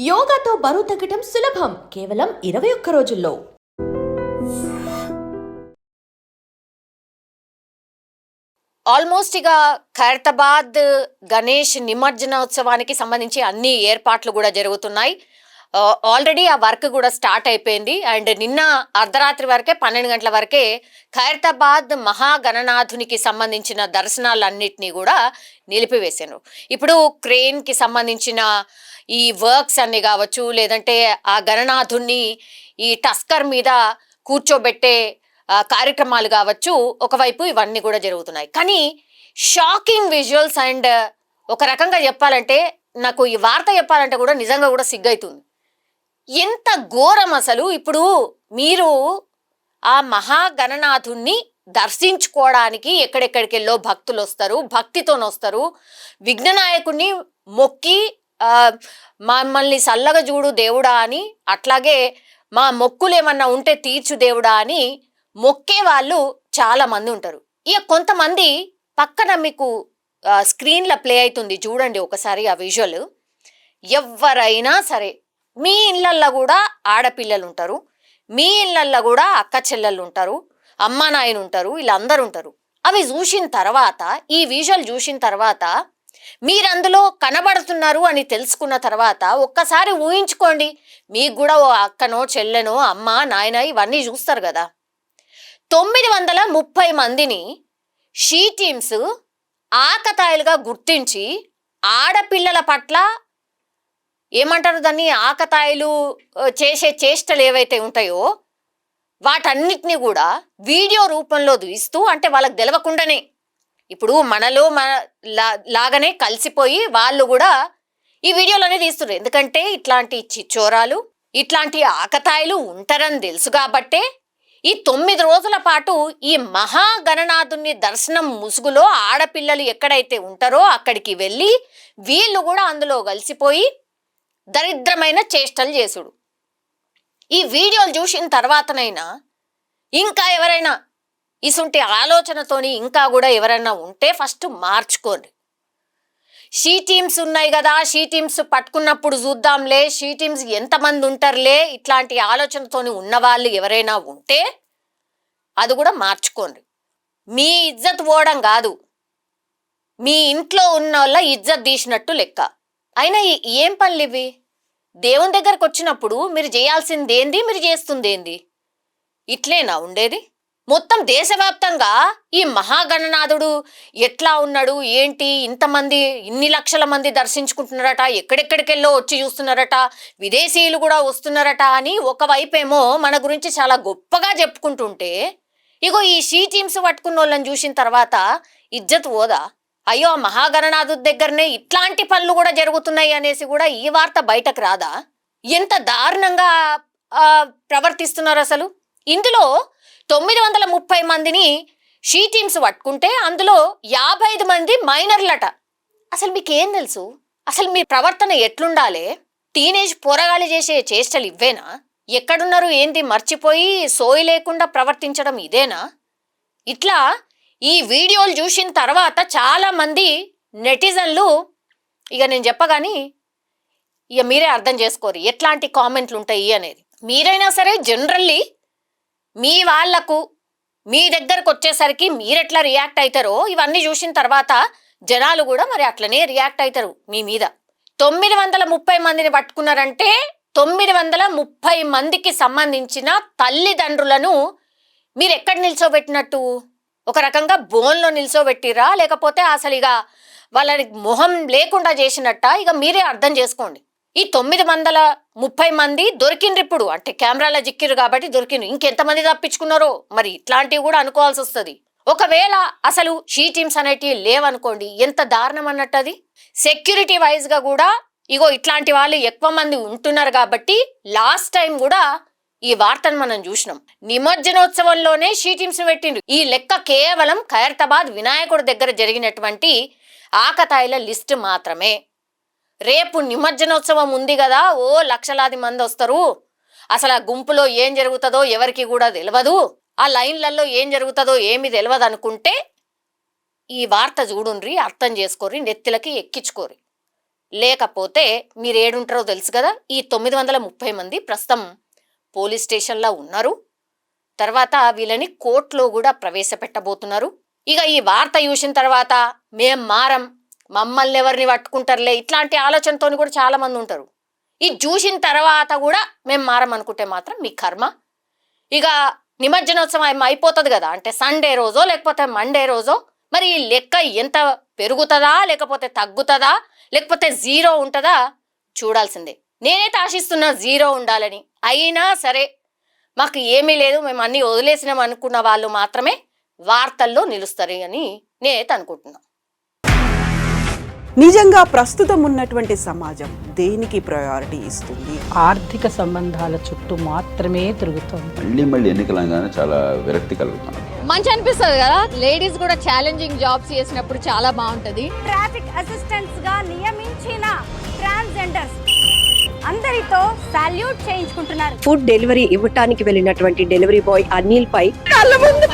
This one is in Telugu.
యోగాతో బరువు తగ్గటం సులభం కేవలం 21 రోజుల్లో. ఆల్మోస్ట్ ఇక ఖైరతాబాద్ గణేష్ నిమజ్జనోత్సవానికి సంబంధించి అన్ని ఏర్పాట్లు కూడా జరుగుతున్నాయి. ఆల్రెడీ ఆ వర్క్ కూడా స్టార్ట్ అయిపోయింది. అండ్ నిన్న అర్ధరాత్రి వరకే 12 గంటల వరకే ఖైరతాబాద్ మహాగణనాథునికి సంబంధించిన దర్శనాలన్నింటినీ కూడా నిలిపివేశారు. ఇప్పుడు క్రెయిన్కి సంబంధించిన ఈ వర్క్స్ అన్ని కావచ్చు, లేదంటే ఆ గణనాథుణ్ణి ఈ టస్కర్ మీద కూర్చోబెట్టే కార్యక్రమాలు కావచ్చు, ఒకవైపు ఇవన్నీ కూడా జరుగుతున్నాయి. కానీ షాకింగ్ విజువల్స్ అండ్ ఒక రకంగా చెప్పాలంటే నాకు ఈ వార్త చెప్పాలంటే కూడా నిజంగా కూడా సిగ్గైతుంది. ఎంత ఘోరం అసలు. ఇప్పుడు మీరు ఆ మహాగణనాథుణ్ణి దర్శించుకోవడానికి ఎక్కడెక్కడికెళ్ళో భక్తులు వస్తారు, భక్తితోనొస్తారు. విఘ్ననాయకుడిని మొక్కి మమ్మల్ని చల్లగా చూడు దేవుడా అని, అట్లాగే మా మొక్కులు ఏమన్నా ఉంటే తీర్చు దేవుడా అని మొక్కే వాళ్ళు చాలా మంది ఉంటారు. ఇక కొంతమంది పక్కన మీకు స్క్రీన్లో ప్లే అవుతుంది చూడండి ఒకసారి ఆ విజువల్. ఎవరైనా సరే మీ ఇళ్ళల్లో కూడా ఆడపిల్లలు ఉంటారు, మీ ఇళ్ళల్లో కూడా అక్క చెల్లెళ్ళు ఉంటారు, అమ్మ నాయన ఉంటారు, వీళ్ళందరూ ఉంటారు. అవి చూసిన తర్వాత, ఈ విజువల్ చూసిన తర్వాత మీరందులో కనబడుతున్నారు అని తెలుసుకున్న తర్వాత ఒక్కసారి ఊహించుకోండి, మీకు కూడా ఓ అక్కనో చెల్లెనో అమ్మ నాయన ఇవన్నీ చూస్తారు కదా. 930 మందిని షీ టీమ్స్ ఆకతాయిలుగా గుర్తించి ఆడపిల్లల పట్ల ఏమంటారు దాన్ని, ఆకతాయిలు చేసే చేష్టలు ఏవైతే ఉంటాయో వాటన్నిటినీ కూడా వీడియో రూపంలో తీస్తూ, అంటే వాళ్ళకి తెలవకుండానే ఇప్పుడు మనలో లాగానే కలిసిపోయి వాళ్ళు కూడా ఈ వీడియోలోనే తీస్తున్నారు. ఎందుకంటే ఇట్లాంటి చిచ్చోరాలు, ఇట్లాంటి ఆకతాయిలు ఉంటారని తెలుసు కాబట్టే ఈ 9 రోజుల పాటు ఈ మహాగణనాథుని దర్శనం ముసుగులో ఆడపిల్లలు ఎక్కడైతే ఉంటారో అక్కడికి వెళ్ళి వీళ్ళు కూడా అందులో కలిసిపోయి దరిద్రమైన చేష్టలు చేసుడు. ఈ వీడియోలు చూసిన తర్వాతనైనా ఇంకా ఎవరైనా ఇసుంటి ఆలోచనతోని ఇంకా కూడా ఎవరైనా ఉంటే ఫస్ట్ మార్చుకోండి. షీ టీమ్స్ ఉన్నాయి కదా, షీ టీమ్స్ పట్టుకున్నప్పుడు చూద్దాంలే, షీ టీమ్స్ ఎంతమంది ఉంటారులే, ఇట్లాంటి ఆలోచనతోని ఉన్నవాళ్ళు ఎవరైనా ఉంటే అది కూడా మార్చుకోండి. మీ ఇజ్జత్ పోవడం కాదు, మీ ఇంట్లో ఉన్న వాళ్ళ ఇజ్జత్ తీసినట్టు లెక్క. అయినా ఏం పనులు ఇవి? దేవుని దగ్గరకు వచ్చినప్పుడు మీరు చేయాల్సింది ఏంది, మీరు చేస్తుంది ఏంది? ఇట్లేనా ఉండేది? మొత్తం దేశవ్యాప్తంగా ఈ మహాగణనాథుడు ఎట్లా ఉన్నాడు ఏంటి, ఇంతమంది ఇన్ని లక్షల మంది దర్శించుకుంటున్నారట, ఎక్కడెక్కడికెళ్ళో వచ్చి చూస్తున్నారట, విదేశీయులు కూడా వస్తున్నారట అని ఒకవైపేమో మన గురించి చాలా గొప్పగా చెప్పుకుంటుంటే, ఇగో ఈ షీ టీమ్స్ పట్టుకున్న వాళ్ళని చూసిన తర్వాత ఇజ్జత్ పోదా? అయ్యో ఆ మహాగణనాథుడి దగ్గరనే ఇట్లాంటి పనులు కూడా జరుగుతున్నాయి అనేసి కూడా ఈ వార్త బయటకు రాదా? ఎంత దారుణంగా ప్రవర్తిస్తున్నారు అసలు. ఇందులో 930 మందిని షీ టీమ్స్ పట్టుకుంటే అందులో 55 మంది మైనర్లట. అసలు మీకేం తెలుసు? అసలు మీ ప్రవర్తన ఎట్లుండాలి? టీనేజ్ పోరగాలి చేసే చేష్టలు ఇవ్వేనా? ఎక్కడున్నారు ఏంది మర్చిపోయి సోయి లేకుండా ప్రవర్తించడం ఇదేనా? ఇట్లా ఈ వీడియోలు చూసిన తర్వాత చాలా మంది నెటిజన్లు, ఇక నేను చెప్పగాని ఇక మీరే అర్థం చేసుకోరు ఎట్లాంటి కామెంట్లు ఉంటాయి అనేది. మీరైనా సరే జనరల్లీ మీ వాళ్లకు మీ దగ్గరకు వచ్చేసరికి మీరెట్లా రియాక్ట్ అవుతారో ఇవన్నీ చూసిన తర్వాత జనాలు కూడా మరి అట్లనే రియాక్ట్ అవుతారు మీ మీద. 930 మందిని పట్టుకున్నారంటే 930 మందికి సంబంధించిన తల్లిదండ్రులను మీరు ఎక్కడ నిల్చోబెట్టినట్టు? ఒక రకంగా బోన్లో నిల్చోబెట్టిరా, లేకపోతే అసలు ఇక వాళ్ళని మొహం లేకుండా చేసినట్ట? ఇక మీరే అర్థం చేసుకోండి. ఈ 930 మంది దొరికిండ్రు ఇప్పుడు, అంటే కెమెరాలో జిక్కిరు కాబట్టి దొరికిండ్రు. ఇంకెంతమంది తప్పించుకున్నారో మరి ఇట్లాంటివి కూడా అనుకోవాల్సి వస్తుంది. ఒకవేళ అసలు షీ టీమ్స్ అనేటివి లేవనుకోండి, ఎంత దారుణం అన్నట్టు అది. సెక్యూరిటీ వైజ్గా కూడా ఇగో ఇట్లాంటి వాళ్ళు ఎక్కువ మంది ఉంటున్నారు కాబట్టి లాస్ట్ టైం కూడా ఈ వార్తను మనం చూసినాం. నిమజ్జనోత్సవంలోనే షీ టీమ్స్ పెట్టిండ్రు. ఈ లెక్క కేవలం ఖైరతాబాద్ వినాయకుడి దగ్గర జరిగినటువంటి ఆకతాయిల లిస్ట్ మాత్రమే. రేపు నిమజ్జనోత్సవం ఉంది కదా, ఓ లక్షలాది మంది వస్తారు, అసలు ఆ గుంపులో ఏం జరుగుతుందో ఎవరికి కూడా తెలియదు, ఆ లైన్లలో ఏం జరుగుతుందో ఏమి తెలియదు అనుకుంటే ఈ వార్త చూడుండ్రి, అర్థం చేసుకోరి, నెత్తిలకి ఎక్కించుకోరి. లేకపోతే మీరు ఏడుంటారో తెలుసు కదా. ఈ 930 మంది ప్రస్తుతం పోలీస్ స్టేషన్లో ఉన్నారు. తర్వాత వీళ్ళని కోర్టులో కూడా ప్రవేశపెట్టబోతున్నారు. ఇక ఈ వార్త చూసిన తర్వాత మేం మారం, మమ్మల్ని ఎవరిని పట్టుకుంటారులే ఇట్లాంటి ఆలోచనతో కూడా చాలా మంది ఉంటారు. ఇది చూసిన తర్వాత కూడా మేము మారం అనుకుంటే మాత్రం మీ కర్మ. ఇక నిమజ్జనోత్సవం అయిపోతుంది కదా, అంటే సండే రోజో లేకపోతే మండే రోజో, మరి ఈ లెక్క ఎంత పెరుగుతుందా లేకపోతే తగ్గుతుందా లేకపోతే జీరో ఉంటుందా చూడాల్సిందే. నేనైతే ఆశిస్తున్నా జీరో ఉండాలని. అయినా సరే మాకు ఏమీ లేదు, మేము అన్నీ వదిలేసినాం అనుకున్న వాళ్ళు మాత్రమే వార్తల్లో నిలుస్తారు అని నేనైతే అనుకుంటున్నా. నిజంగా ప్రస్తుతం ఉన్నటువంటి సమాజం దేనికి ప్రయారిటీ ఇస్తుంది? ఆర్థిక సంబంధాల చుట్టూ మాత్రమే తిరుగుతోంది. మళ్ళీ ఎన్నికలంగానే చాలా విరక్తి కలుగుతున్నాం. మంచి అనిపిస్తుంది కదా, లేడీస్ కూడా ఛాలెంజింగ్ జాబ్స్ చేసినప్పుడు చాలా బాగుంటది. ట్రాఫిక్ అసిస్టెంట్స్ గా నియమించిన ట్రాన్స్జెండర్స్ అందరితో సాల్యూట్ చేయించుకుంటున్నారు. ఫుడ్ డెలివరీ ఇవ్వటానికి వెళ్ళినటువంటి డెలివరీ బాయ్ అనిల్ పై కళ్ళ ముందు